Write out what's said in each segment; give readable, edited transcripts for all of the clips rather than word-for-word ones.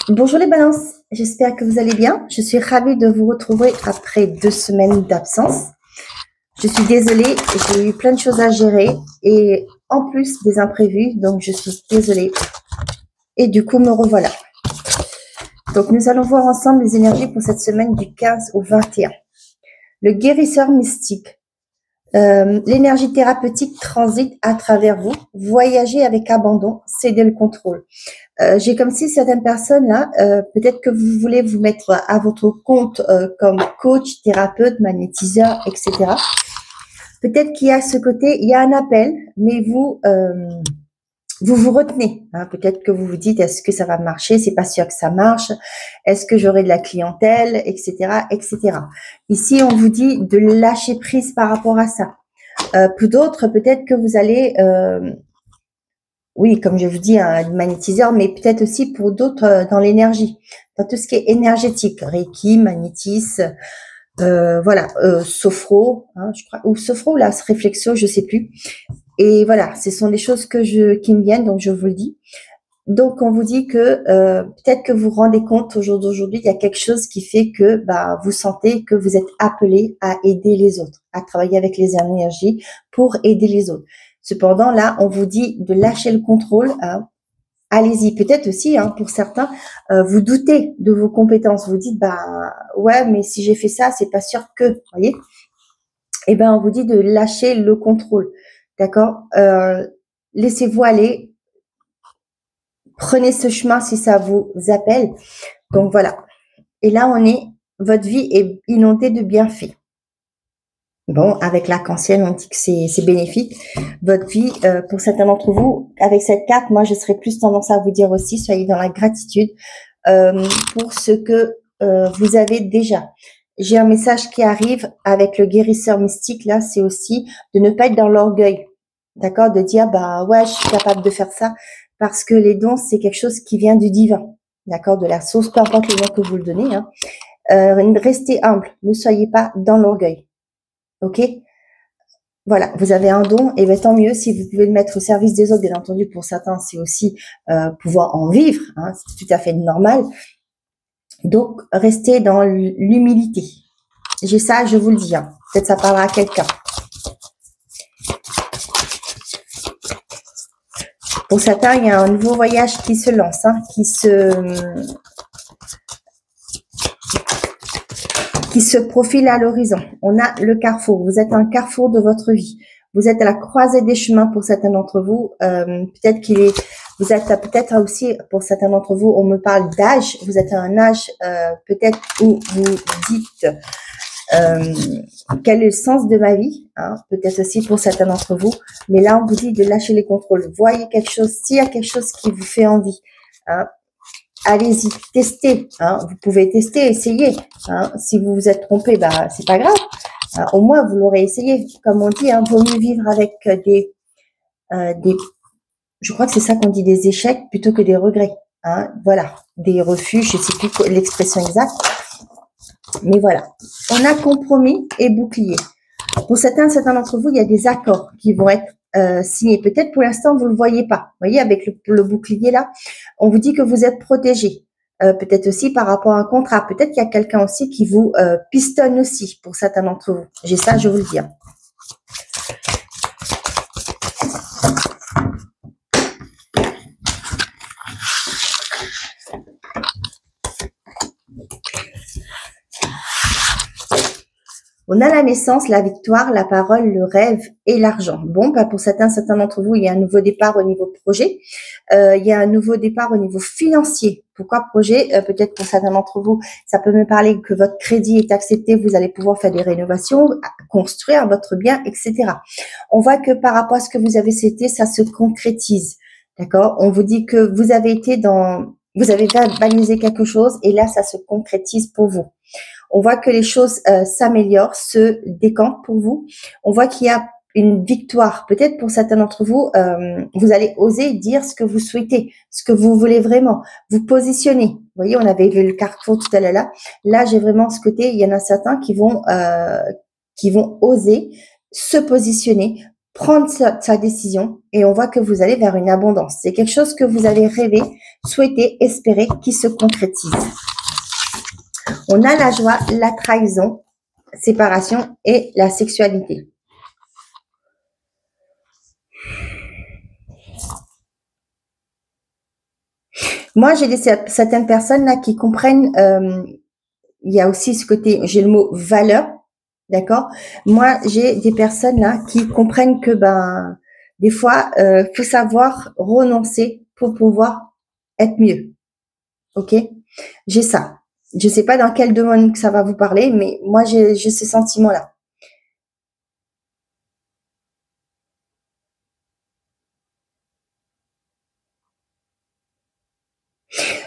Bonjour les balances, j'espère que vous allez bien. Je suis ravie de vous retrouver après 2 semaines d'absence. Je suis désolée, j'ai eu plein de choses à gérer et en plus des imprévus, donc je suis désolée. Et du coup, me revoilà. Donc nous allons voir ensemble les énergies pour cette semaine du 15 au 21. Le guérisseur mystique. L'énergie thérapeutique transite à travers vous. Voyagez avec abandon, cédez le contrôle. J'ai comme si certaines personnes là, peut-être que vous voulez vous mettre à votre compte comme coach, thérapeute, magnétiseur, etc. Peut-être qu'il y a ce côté, il y a un appel, mais vous retenez. Hein. Peut-être que vous vous dites, est-ce que ça va marcher? C'est pas sûr que ça marche. Est-ce que j'aurai de la clientèle, etc., etc. Ici, on vous dit de lâcher prise par rapport à ça. Pour d'autres, peut-être que vous allez oui, comme je vous dis, un magnétiseur, mais peut-être aussi pour d'autres dans l'énergie, dans tout ce qui est énergétique, Reiki, magnétisme, voilà, sophro, hein, je crois, ou sophro, là, réflexo, je sais plus. Et voilà, ce sont des choses qui me viennent, donc je vous le dis. Donc, on vous dit que peut-être que vous vous rendez compte au jour d'aujourd'hui, il y a quelque chose qui fait que vous sentez que vous êtes appelé à aider les autres, à travailler avec les énergies pour aider les autres. Cependant, là, on vous dit de lâcher le contrôle. Hein. Allez-y. Peut-être aussi, hein, pour certains, vous doutez de vos compétences. Vous dites, ouais, mais si j'ai fait ça, c'est pas sûr que, voyez. Eh ben, on vous dit de lâcher le contrôle, d'accord. Laissez-vous aller. Prenez ce chemin si ça vous appelle. Donc voilà. Et là, votre vie est inondée de bienfaits. Bon, avec l'arc-en-ciel, on dit que c'est bénéfique. Votre vie, pour certains d'entre vous, avec cette carte, moi, je serais plus tendance à vous dire aussi, soyez dans la gratitude pour ce que vous avez déjà. J'ai un message qui arrive avec le guérisseur mystique, là, c'est aussi de ne pas être dans l'orgueil, d'accord? De dire, ouais, je suis capable de faire ça, parce que les dons, c'est quelque chose qui vient du divin, d'accord? De la source, peu importe le nom que vous le donnez. Hein. Restez humble, ne soyez pas dans l'orgueil. Ok, voilà, vous avez un don, et tant mieux si vous pouvez le mettre au service des autres. Bien entendu, pour certains, c'est aussi pouvoir en vivre, hein, c'est tout à fait normal. Donc, restez dans l'humilité. J'ai ça, je vous le dis. Hein. Peut-être ça parlera à quelqu'un. Pour certains, il y a un nouveau voyage qui se lance, hein, qui se profile à l'horizon. On a le carrefour. Vous êtes un carrefour de votre vie. Vous êtes à la croisée des chemins pour certains d'entre vous. Peut-être vous êtes peut-être aussi, pour certains d'entre vous, on me parle d'âge. Vous êtes à un âge peut-être où vous dites quel est le sens de ma vie, hein, peut-être aussi pour certains d'entre vous. Mais là, on vous dit de lâcher les contrôles. Voyez quelque chose, s'il y a quelque chose qui vous fait envie, hein, allez-y, testez. Hein. Vous pouvez tester, essayer. Hein. Si vous vous êtes trompé, c'est pas grave. Au moins, vous l'aurez essayé. Comme on dit, hein, vaut mieux vivre avec je crois que c'est ça qu'on dit, des échecs plutôt que des regrets. Hein. Voilà, des refus, je sais plus l'expression exacte. Mais voilà, on a compromis et bouclier. Pour certains d'entre vous, il y a des accords qui vont être signés. Peut-être pour l'instant, vous ne le voyez pas. Vous voyez, avec le bouclier là, on vous dit que vous êtes protégé. Peut-être aussi par rapport à un contrat. Peut-être qu'il y a quelqu'un aussi qui vous pistonne aussi pour certains d'entre vous. J'ai ça, je vous le dis. On a la naissance, la victoire, la parole, le rêve et l'argent. Bon, pour certains d'entre vous, il y a un nouveau départ au niveau projet. Il y a un nouveau départ au niveau financier. Pourquoi projet? Peut-être pour certains d'entre vous, ça peut me parler que votre crédit est accepté, vous allez pouvoir faire des rénovations, construire votre bien, etc. On voit que par rapport à ce que vous avez cité, ça se concrétise. D'accord? On vous dit que vous avez balisé quelque chose et là, ça se concrétise pour vous. On voit que les choses s'améliorent, se décantent pour vous. On voit qu'il y a une victoire. Peut-être pour certains d'entre vous, vous allez oser dire ce que vous souhaitez, ce que vous voulez vraiment, vous positionner. Vous voyez, on avait vu le carrefour tout à l'heure là. Là, j'ai vraiment ce côté, il y en a certains qui vont oser se positionner, prendre sa décision et on voit que vous allez vers une abondance. C'est quelque chose que vous avez rêvé, souhaité, espéré qui se concrétise. On a la joie, la trahison, séparation et la sexualité. Moi, j'ai certaines personnes là qui comprennent, il y a aussi ce côté, j'ai le mot valeur, d'accord? Moi, j'ai des personnes là qui comprennent que des fois, faut savoir renoncer pour pouvoir être mieux. Ok? J'ai ça. Je sais pas dans quel domaine que ça va vous parler, mais moi, j'ai ce sentiment-là.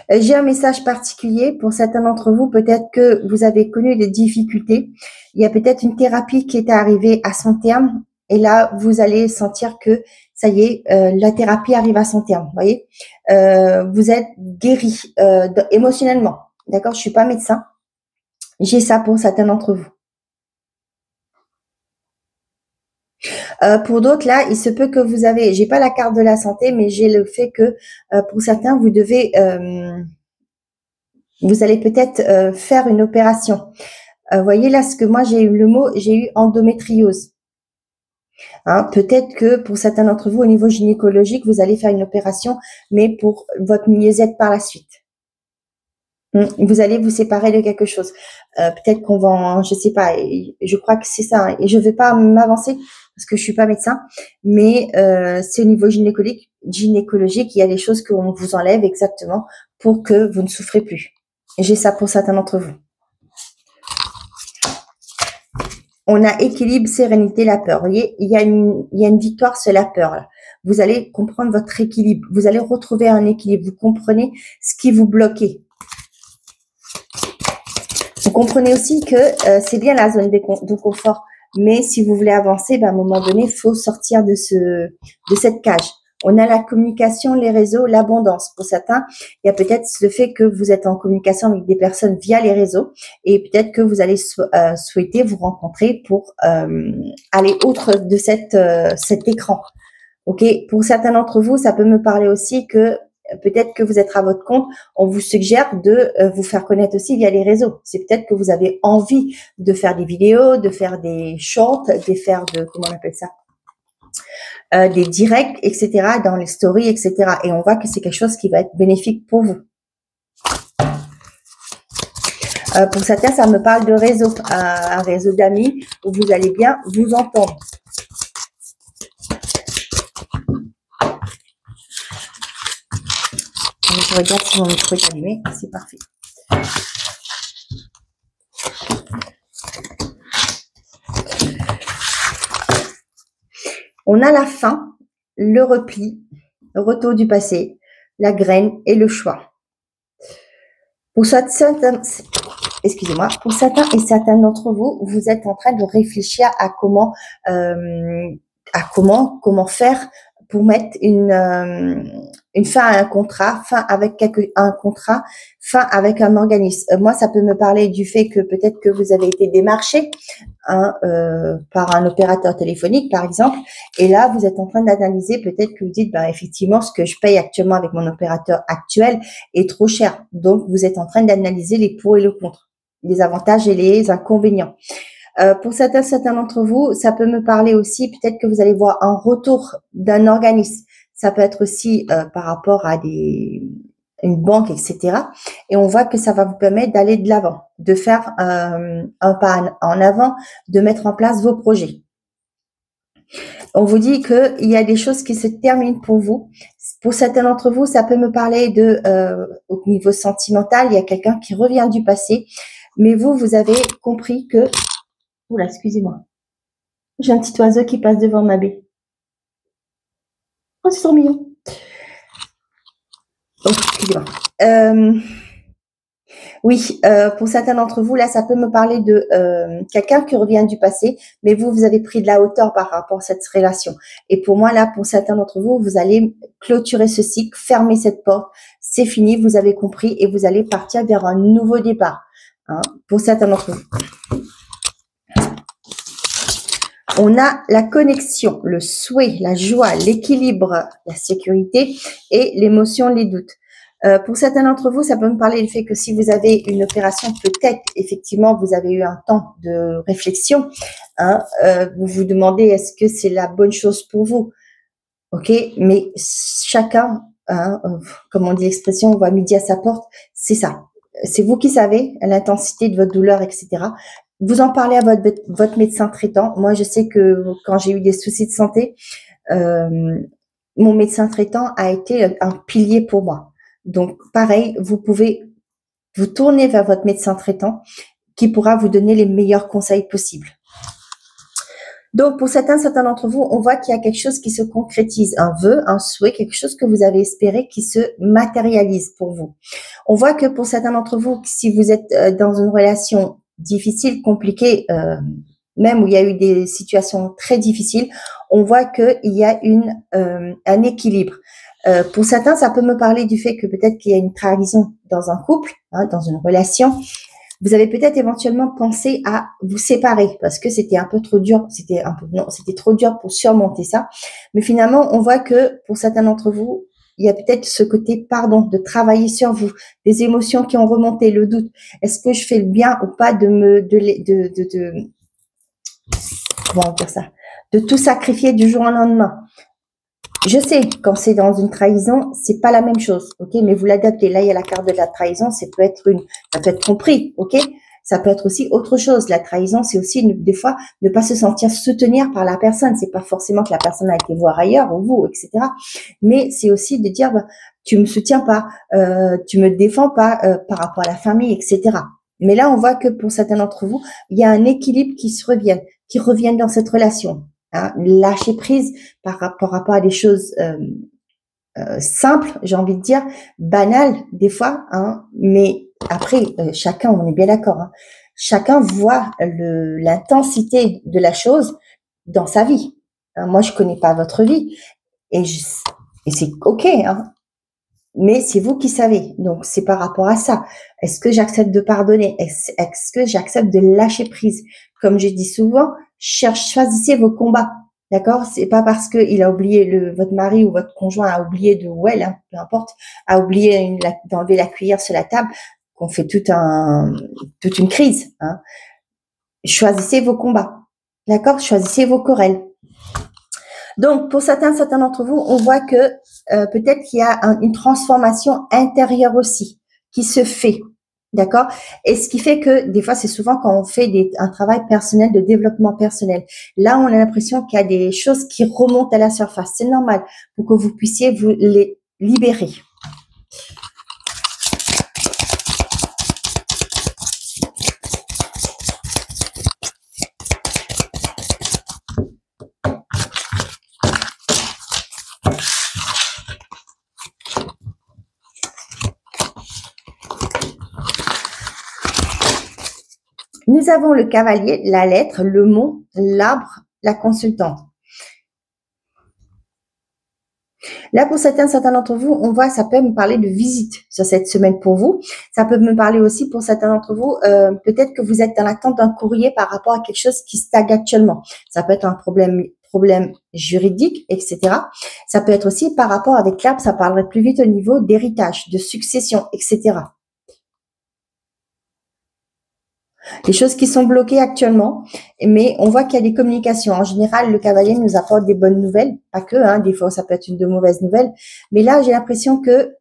J'ai un message particulier pour certains d'entre vous. Peut-être que vous avez connu des difficultés. Il y a peut-être une thérapie qui est arrivée à son terme. Et là, vous allez sentir que ça y est, la thérapie arrive à son terme. Vous voyez, vous êtes guéri émotionnellement. D'accord? Je suis pas médecin. J'ai ça pour certains d'entre vous. Pour d'autres, là, il se peut que vous avez, j'ai pas la carte de la santé, mais j'ai le fait que pour certains, vous devez, vous allez peut-être faire une opération. Voyez là, ce que moi j'ai eu le mot, j'ai eu endométriose. Hein, peut-être que pour certains d'entre vous, au niveau gynécologique, vous allez faire une opération, mais pour votre mieux-être par la suite. Vous allez vous séparer de quelque chose. Peut-être qu'on va, je sais pas. Je crois que c'est ça. Hein, et je vais pas m'avancer parce que je suis pas médecin, mais c'est au niveau gynécologique. Gynécologique, il y a des choses qu'on vous enlève exactement pour que vous ne souffrez plus. J'ai ça pour certains d'entre vous. On a équilibre, sérénité, la peur. Vous voyez, il y a une victoire sur la peur. Là. Vous allez comprendre votre équilibre. Vous allez retrouver un équilibre. Vous comprenez ce qui vous bloquait. Vous comprenez aussi que c'est bien la zone de confort, mais si vous voulez avancer, à un moment donné, il faut sortir de cette cage. On a la communication, les réseaux, l'abondance. Pour certains, il y a peut-être le fait que vous êtes en communication avec des personnes via les réseaux et peut-être que vous allez souhaiter vous rencontrer pour aller outre de cet écran. Ok. Pour certains d'entre vous, ça peut me parler aussi que peut-être que vous êtes à votre compte, on vous suggère de vous faire connaître aussi via les réseaux. C'est peut-être que vous avez envie de faire des vidéos, de faire des shorts, de faire comment on appelle ça, des directs, etc., dans les stories, etc. Et on voit que c'est quelque chose qui va être bénéfique pour vous. Pour certains, ça me parle de réseau, un réseau d'amis où vous allez bien vous entendre. Je regarde si mon micro est allumé. C'est parfait. On a la fin, le repli, le retour du passé, la graine et le choix. Pour certains, excusez-moi, pour certains et certaines d'entre vous, vous êtes en train de réfléchir à comment faire pour mettre une fin à un contrat, fin avec un contrat, fin avec un organisme. Moi, ça peut me parler du fait que peut-être que vous avez été démarché par un opérateur téléphonique, par exemple, et là, vous êtes en train d'analyser, peut-être que vous dites, effectivement, ce que je paye actuellement avec mon opérateur actuel est trop cher. Donc, vous êtes en train d'analyser les pour et le contre, les avantages et les inconvénients. Pour certains d'entre vous, ça peut me parler aussi, peut-être que vous allez voir un retour d'un organisme. Ça peut être aussi par rapport à une banque, etc. Et on voit que ça va vous permettre d'aller de l'avant, de faire un pas en avant, de mettre en place vos projets. On vous dit qu'il y a des choses qui se terminent pour vous. Pour certains d'entre vous, ça peut me parler au niveau sentimental, il y a quelqu'un qui revient du passé. Mais vous avez compris que... Oula, excusez-moi. J'ai un petit oiseau qui passe devant ma baie. Oh, c'est trop mignon. Oh, excusez-moi. Oui, pour certains d'entre vous, là, ça peut me parler de quelqu'un qui revient du passé, mais vous avez pris de la hauteur par rapport à cette relation. Et pour moi, là, pour certains d'entre vous, vous allez clôturer ce cycle, fermer cette porte. C'est fini, vous avez compris et vous allez partir vers un nouveau départ. Hein, pour certains d'entre vous. On a la connexion, le souhait, la joie, l'équilibre, la sécurité et l'émotion, les doutes. Pour certains d'entre vous, ça peut me parler du fait que si vous avez une opération, peut-être effectivement vous avez eu un temps de réflexion. Hein, vous vous demandez est-ce que c'est la bonne chose pour vous. Ok, mais chacun, hein, comme on dit l'expression, on voit midi à sa porte, c'est ça. C'est vous qui savez l'intensité de votre douleur, etc. Vous en parlez à votre médecin traitant. Moi, je sais que quand j'ai eu des soucis de santé, mon médecin traitant a été un pilier pour moi. Donc, pareil, vous pouvez vous tourner vers votre médecin traitant qui pourra vous donner les meilleurs conseils possibles. Donc, pour certains d'entre vous, on voit qu'il y a quelque chose qui se concrétise, un vœu, un souhait, quelque chose que vous avez espéré qui se matérialise pour vous. On voit que pour certains d'entre vous, si vous êtes dans une relation difficile, compliquée, même où il y a eu des situations très difficiles, on voit qu'il y a un équilibre. Pour certains, ça peut me parler du fait que peut-être qu'il y a une trahison dans un couple, hein, dans une relation. Vous avez peut-être éventuellement pensé à vous séparer parce que c'était un peu trop dur, c'était trop dur pour surmonter ça. Mais finalement, on voit que pour certains d'entre vous, il y a peut-être ce côté, de travailler sur vous, des émotions qui ont remonté, le doute. Est-ce que je fais le bien ou pas comment dire ça, de tout sacrifier du jour au lendemain? Je sais, quand c'est dans une trahison, c'est pas la même chose, ok? Mais vous l'adaptez. Là, il y a la carte de la trahison, ça peut être compris, ok? Ça peut être aussi autre chose. La trahison, c'est aussi des fois ne pas se sentir soutenir par la personne. C'est pas forcément que la personne a été voir ailleurs ou vous, etc. Mais c'est aussi de dire, tu me soutiens pas, tu me défends pas par rapport à la famille, etc. Mais là, on voit que pour certains d'entre vous, il y a un équilibre qui reviennent dans cette relation. Hein, lâcher prise par rapport à des choses simples, j'ai envie de dire, banales des fois, hein, mais après, chacun, on est bien d'accord, hein, chacun voit l'intensité de la chose dans sa vie. Hein, moi, je connais pas votre vie et c'est ok, hein, mais c'est vous qui savez. Donc, c'est par rapport à ça. Est-ce que j'accepte de pardonner? Est-ce que j'accepte de lâcher prise? Comme je dis souvent, choisissez vos combats. D'accord? C'est pas parce que il a oublié votre mari ou votre conjoint a oublié hein, peu importe, a oublié d'enlever la cuillère sur la table qu'on fait toute une crise. Hein. Choisissez vos combats. D'accord? Choisissez vos querelles. Donc, pour certains d'entre vous, on voit que peut-être qu'il y a une transformation intérieure aussi qui se fait. D'accord? Et ce qui fait que des fois, c'est souvent quand on fait un travail personnel, de développement personnel. Là, on a l'impression qu'il y a des choses qui remontent à la surface. C'est normal pour que vous puissiez vous les libérer. Nous avons le cavalier, la lettre, le mot, l'arbre, la consultante. Là, pour certains d'entre vous, on voit, ça peut me parler de visite sur cette semaine pour vous. Ça peut me parler aussi pour certains d'entre vous, peut-être que vous êtes dans l'attente d'un courrier par rapport à quelque chose qui stagne actuellement. Ça peut être un problème juridique, etc. Ça peut être aussi par rapport avec l'arbre, ça parlerait plus vite au niveau d'héritage, de succession, etc. Des choses qui sont bloquées actuellement, mais on voit qu'il y a des communications. En général, le cavalier nous apporte des bonnes nouvelles, pas que, hein, des fois ça peut être de mauvaises nouvelles, mais là j'ai l'impression que, vous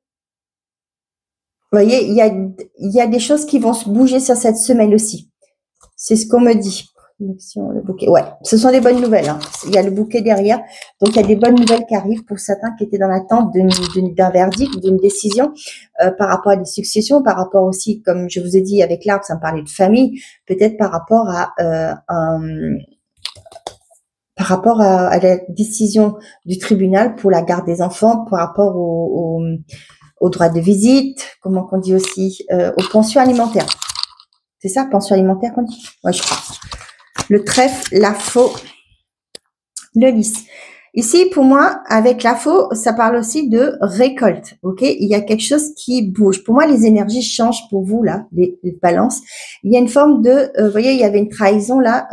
voyez, il y a des choses qui vont se bouger sur cette semaine aussi. C'est ce qu'on me dit. Le bouquet. Ouais, ce sont des bonnes nouvelles. Hein. Il y a le bouquet derrière. Donc, il y a des bonnes nouvelles qui arrivent pour certains qui étaient dans l'attente d'un verdict, d'une décision par rapport à des successions, par rapport aussi, comme je vous ai dit avec l'arbre, ça me parlait de famille, peut-être par rapport à la décision du tribunal pour la garde des enfants, par rapport au droit de visite, comment qu'on dit aussi, aux pensions alimentaires. C'est ça, pension alimentaire qu'on dit? Ouais, je crois. Le trèfle, la faux, le lys. Ici, pour moi, avec la faux, ça parle aussi de récolte. Ok, il y a quelque chose qui bouge. Pour moi, les énergies changent pour vous là, les balances. Il y a une forme de, vous voyez, il y avait une trahison là,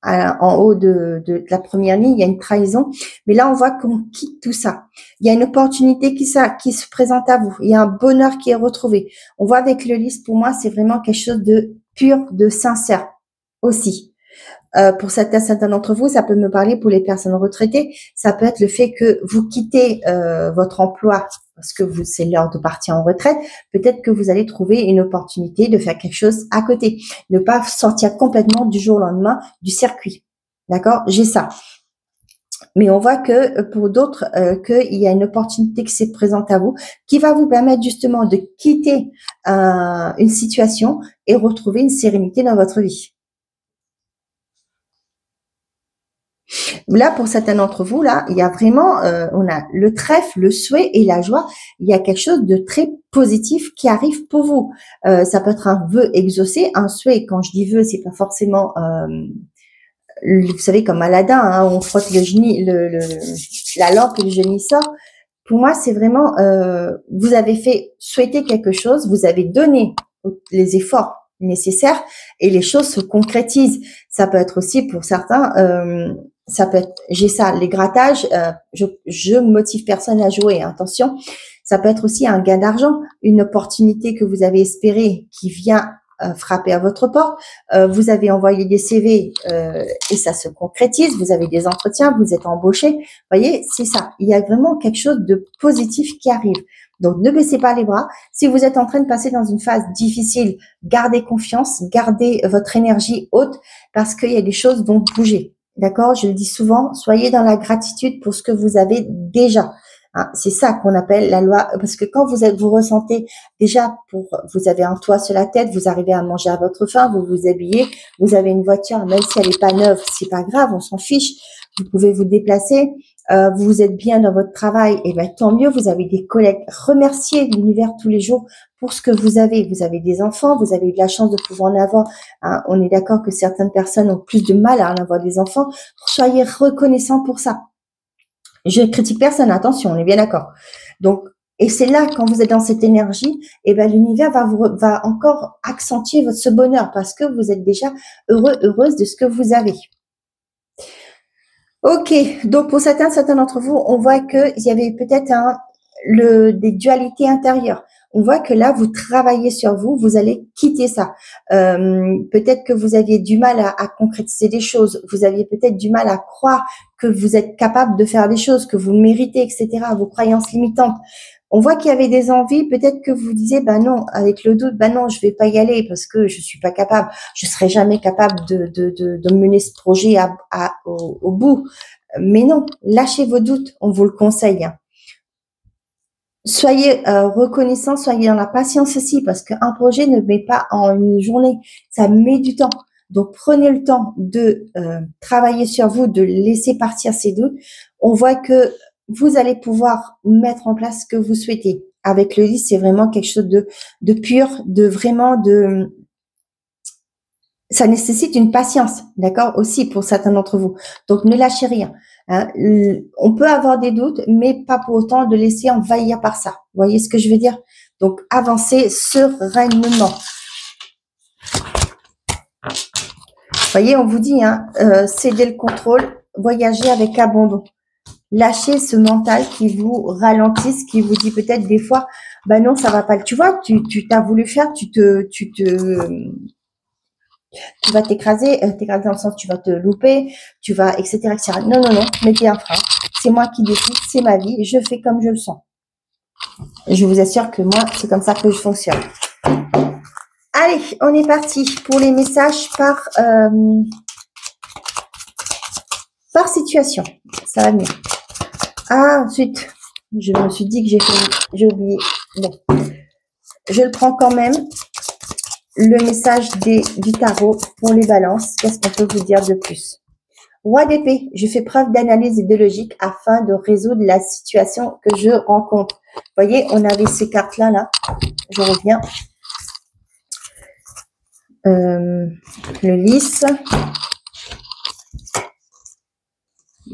en haut de la première ligne, il y a une trahison. Mais là, on voit qu'on quitte tout ça. Il y a une opportunité qui se présente à vous. Il y a un bonheur qui est retrouvé. On voit avec le lys, pour moi, c'est vraiment quelque chose de pur, de sincère aussi. Pour certains d'entre vous, ça peut me parler pour les personnes retraitées. Ça peut être le fait que vous quittez votre emploi parce que c'est l'heure de partir en retraite. Peut-être que vous allez trouver une opportunité de faire quelque chose à côté. Ne pas sortir complètement du jour au lendemain du circuit. D'accord? J'ai ça. Mais on voit que pour d'autres, qu'il y a une opportunité qui s'est présente à vous, qui va vous permettre justement de quitter une situation et retrouver une sérénité dans votre vie. Là, pour certains d'entre vous, là, il y a vraiment, on a le trèfle, le souhait et la joie. Il y a quelque chose de très positif qui arrive pour vous. Ça peut être un vœu exaucé, un souhait. Quand je dis vœu, c'est pas forcément, vous savez, comme Aladdin, hein, on frotte la lampe et le génie sort. Pour moi, c'est vraiment, vous avez fait souhaiter quelque chose, vous avez donné les efforts nécessaires et les choses se concrétisent. Ça peut être aussi pour certains, ça peut être, j'ai ça, les grattages, je motive personne à jouer, hein, attention. Ça peut être aussi un gain d'argent, une opportunité que vous avez espérée qui vient frapper à votre porte. Vous avez envoyé des CV et ça se concrétise. Vous avez des entretiens, vous êtes embauché. Vous voyez, c'est ça. Il y a vraiment quelque chose de positif qui arrive. Donc, ne baissez pas les bras. Si vous êtes en train de passer dans une phase difficile, gardez confiance, gardez votre énergie haute parce qu'il y a des choses vont bouger. D'accord? Je le dis souvent, soyez dans la gratitude pour ce que vous avez déjà. Hein, c'est ça qu'on appelle la loi, parce que quand vous ressentez déjà vous avez un toit sur la tête, vous arrivez à manger à votre faim, vous vous habillez, vous avez une voiture, même si elle n'est pas neuve, c'est pas grave, on s'en fiche. Vous pouvez vous déplacer, vous êtes bien dans votre travail, et ben tant mieux. Vous avez des collègues. Remerciez l'univers tous les jours pour ce que vous avez. Vous avez des enfants, vous avez eu de la chance de pouvoir en avoir. Hein, on est d'accord que certaines personnes ont plus de mal à en avoir des enfants. Soyez reconnaissants pour ça. Je critique personne, attention, on est bien d'accord. Donc, et c'est là, quand vous êtes dans cette énergie, et ben l'univers va encore accentuer ce bonheur parce que vous êtes déjà heureuse de ce que vous avez. Ok, donc pour certains d'entre vous, on voit qu'il y avait peut-être des dualités intérieures. On voit que là, vous travaillez sur vous, vous allez quitter ça. Peut-être que vous aviez du mal à concrétiser des choses, vous aviez peut-être du mal à croire que vous êtes capable de faire des choses, que vous le méritez, etc., vos croyances limitantes. On voit qu'il y avait des envies, peut-être que vous disiez, ben non, avec le doute, ben non, je vais pas y aller parce que je suis pas capable, je serai jamais capable de mener ce projet au bout. Mais non, lâchez vos doutes, on vous le conseille. Hein. Soyez reconnaissants, soyez dans la patience aussi, parce qu'un projet ne met pas en une journée, ça met du temps. Donc, prenez le temps de travailler sur vous, de laisser partir ces doutes. On voit que vous allez pouvoir mettre en place ce que vous souhaitez. Avec le lys, c'est vraiment quelque chose de pur, de vraiment de... Ça nécessite une patience, d'accord, aussi pour certains d'entre vous. Donc, ne lâchez rien. Hein. On peut avoir des doutes, mais pas pour autant de laisser envahir par ça. Vous voyez ce que je veux dire? Donc, avancez sereinement. Vous voyez, on vous dit, hein, cédez le contrôle, voyagez avec abandon. Lâchez ce mental qui vous ralentisse, qui vous dit peut-être des fois, bah non, ça va pas. Tu vois, tu t'as voulu faire, tu vas t'écraser dans le sens, tu vas te louper, tu vas, etc., etc. Non, non, non, mettez un frein. C'est moi qui décide, c'est ma vie, je fais comme je le sens. Je vous assure que moi, c'est comme ça que je fonctionne. Allez, on est parti pour les messages par situation. Ça va venir. Ah, ensuite, je me suis dit que j'ai oublié. Bon, je le prends quand même. Le message du tarot pour les balances. Qu'est-ce qu'on peut vous dire de plus? Roi d'épée, je fais preuve d'analyse et de logique afin de résoudre la situation que je rencontre. Vous voyez, on avait ces cartes-là, là. Je reviens. Le lys.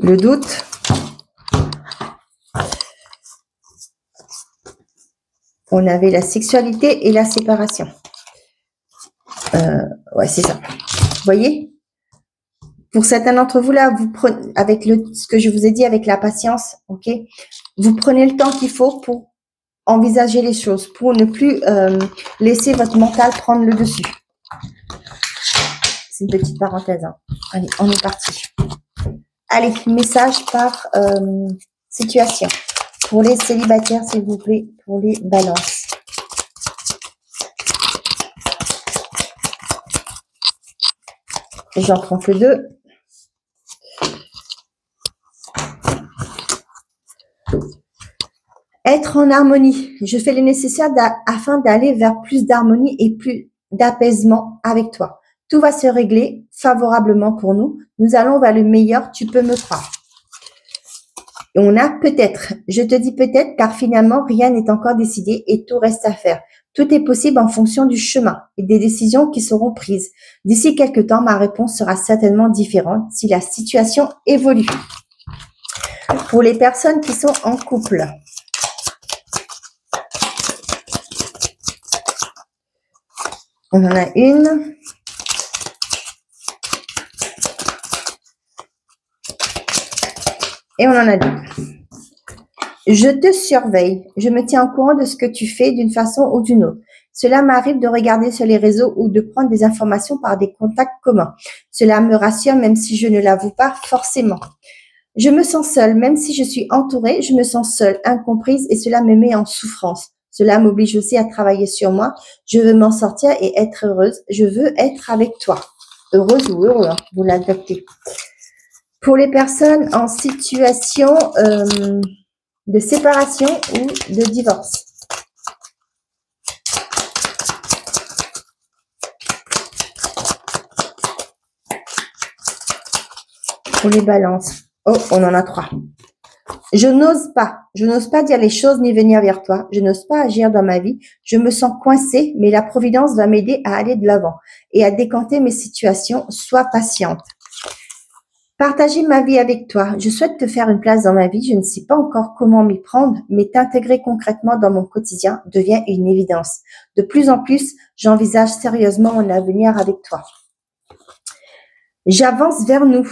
Le doute. On avait la sexualité et la séparation. Ouais, c'est ça. Vous voyez? Pour certains d'entre vous, là, vous prenez, avec ce que je vous ai dit, avec la patience, ok, vous prenez le temps qu'il faut pour envisager les choses, pour ne plus laisser votre mental prendre le dessus. C'est une petite parenthèse. Hein. Allez, on est parti. Allez, message par situation. Pour les célibataires, s'il vous plaît, pour les balances. J'en prends que 2. Être en harmonie. Je fais le nécessaire afin d'aller vers plus d'harmonie et plus d'apaisement avec toi. Tout va se régler favorablement pour nous. Nous allons vers le meilleur, tu peux me croire. Et on a peut-être, je te dis peut-être car finalement rien n'est encore décidé et tout reste à faire. Tout est possible en fonction du chemin et des décisions qui seront prises. D'ici quelques temps, ma réponse sera certainement différente si la situation évolue. Pour les personnes qui sont en couple, on en a une. Et on en a 2. Je te surveille. Je me tiens au courant de ce que tu fais d'une façon ou d'une autre. Cela m'arrive de regarder sur les réseaux ou de prendre des informations par des contacts communs. Cela me rassure même si je ne l'avoue pas forcément. Je me sens seule, même si je suis entourée, je me sens seule, incomprise et cela me met en souffrance. Cela m'oblige aussi à travailler sur moi. Je veux m'en sortir et être heureuse. Je veux être avec toi. Heureuse ou heureux, hein, vous l'adoptez. Pour les personnes en situation de séparation ou de divorce. Pour les balances. Oh, on en a 3. Je n'ose pas dire les choses ni venir vers toi. Je n'ose pas agir dans ma vie. Je me sens coincée, mais la providence va m'aider à aller de l'avant et à décanter mes situations. Sois patiente. Partager ma vie avec toi. Je souhaite te faire une place dans ma vie. Je ne sais pas encore comment m'y prendre, mais t'intégrer concrètement dans mon quotidien devient une évidence. De plus en plus, j'envisage sérieusement mon avenir avec toi. J'avance vers nous.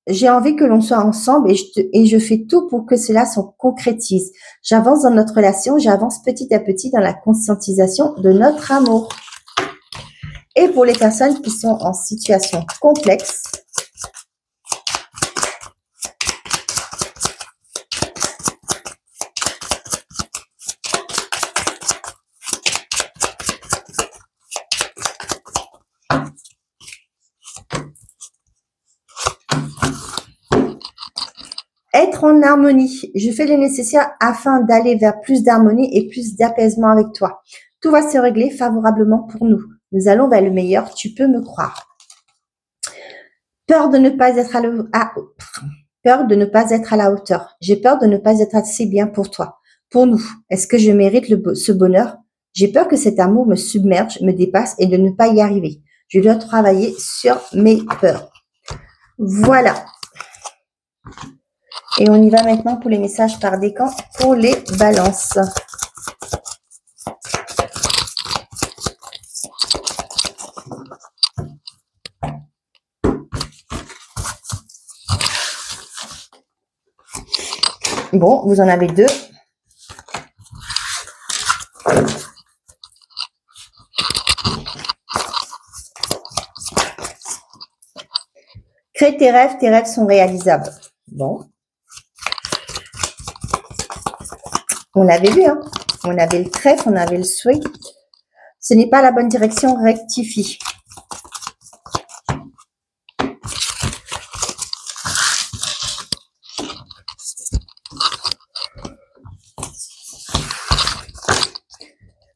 J'ai envie que l'on soit ensemble et je fais tout pour que cela se concrétise. J'avance dans notre relation, j'avance petit à petit dans la conscientisation de notre amour. Et pour les personnes qui sont en situation complexe, être en harmonie. Je fais le nécessaire afin d'aller vers plus d'harmonie et plus d'apaisement avec toi. Tout va se régler favorablement pour nous. Nous allons vers le meilleur, tu peux me croire. Peur de ne pas être peur de ne pas être à la hauteur. J'ai peur de ne pas être assez bien pour toi. Pour nous, est-ce que je mérite ce bonheur? J'ai peur que cet amour me submerge, me dépasse et de ne pas y arriver. Je dois travailler sur mes peurs. Voilà. Et on y va maintenant pour les messages par décan pour les balances. Bon, vous en avez 2. Crée tes rêves sont réalisables. Bon. On l'avait vu, hein. On avait le trèfle, on avait le souhait. Ce n'est pas la bonne direction, rectifie.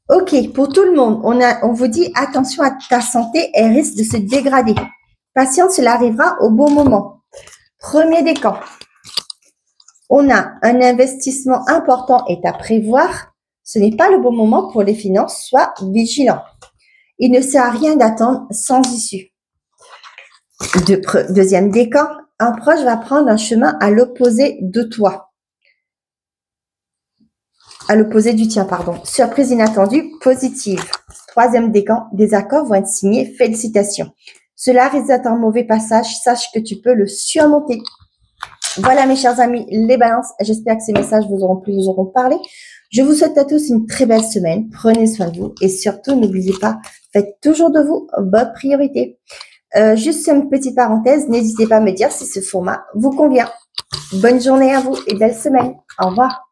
Ok, pour tout le monde, on vous dit attention à ta santé, elle risque de se dégrader. Patience, cela arrivera au bon moment. Premier décan. On a un investissement important est à prévoir. Ce n'est pas le bon moment pour les finances, sois vigilant. Il ne sert à rien d'attendre sans issue. Deuxième décan, un proche va prendre un chemin à l'opposé de toi. À l'opposé du tien, pardon. Surprise inattendue, positive. Troisième décan, des accords vont être signés, félicitations. Cela risque d'être un mauvais passage. Sache que tu peux le surmonter. Voilà mes chers amis, les balances. J'espère que ces messages vous auront plu, vous auront parlé. Je vous souhaite à tous une très belle semaine. Prenez soin de vous et surtout, n'oubliez pas, faites toujours de vous votre priorité. Juste une petite parenthèse, n'hésitez pas à me dire si ce format vous convient. Bonne journée à vous et belle semaine. Au revoir.